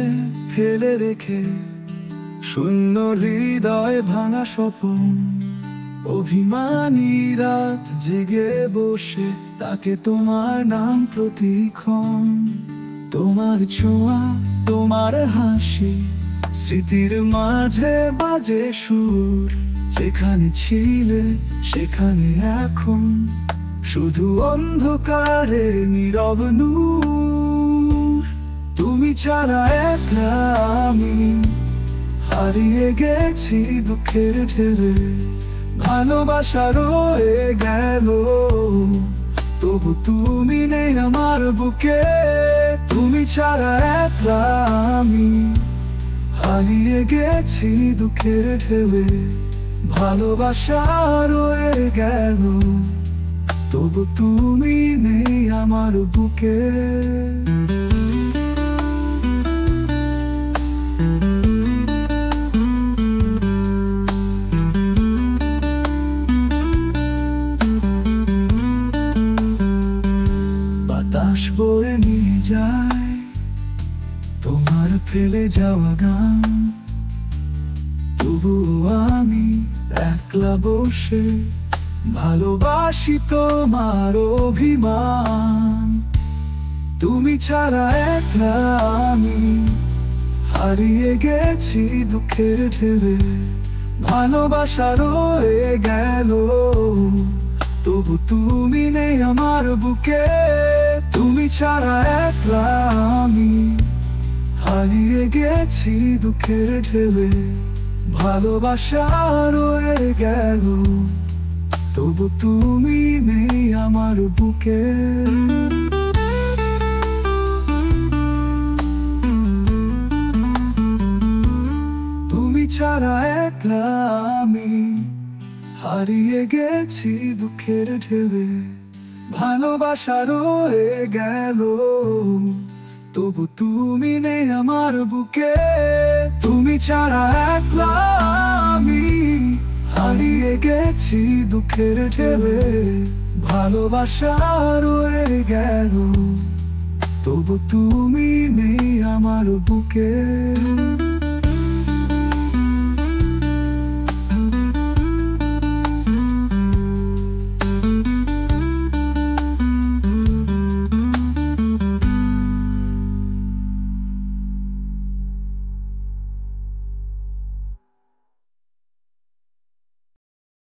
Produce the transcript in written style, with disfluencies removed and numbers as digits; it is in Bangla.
ফেলে ফেলে রেখে শূন্য হৃদয় ভাঙা স্বপন। অভিমানী রাত জেগে বসে তাকে তোমার নাম প্রতিক্ষণ। তোমার ছোঁয়া, তোমার হাসি, স্মৃতির মাঝে বাজে সুর। যেখানে ছিলে সেখানে এখন শুধু অন্ধকারে নীরব নূর। তুমি ছাড়া একলা আমি হারিয়ে গেছি দুঃখের ঢেলে। ভালোবাসা রয়ে গেল, তবু তুমি নেই আমার বুকে। তুমি ছাড়া একলা আমি হারিয়ে গেছি দুঃখের ঢেলে। ভালোবাসা রয়ে গেল, তবু তুমি নেই আমার বুকে। বাতাস বয়ে নিয়ে যায় তোমার ফেলে যাওয়া গান, তবু আমি একলা বসে ভালোবাসি তোমার অভিমান। তুমি ছাড়া একলা আমি হারিয়ে গেছি দুঃখের ঢেলে। ভালোবাসা রয়ে গেল, তবু তুমি নেই আমার বুকে। তুমি ছাড়া একলা আমি হারিয়ে গেছি দুঃখের ঢেলে। ভালোবাসা রয়ে গেল, তবু তুমি নেই আমার বুকে। তুমি ছাড়া একলা আমি হারিয়ে গেছি দুঃখের ঢেলে। ভালোবাসা রয়ে গেল, তবু তুমি নেই আমার বুকে। তুমি ছাড়া একলা আমি হারিয়ে গেছি দুঃখের ঢেলে। ভালোবাসা রয়ে গেল, তবু তুমি নেই আমার বুকে।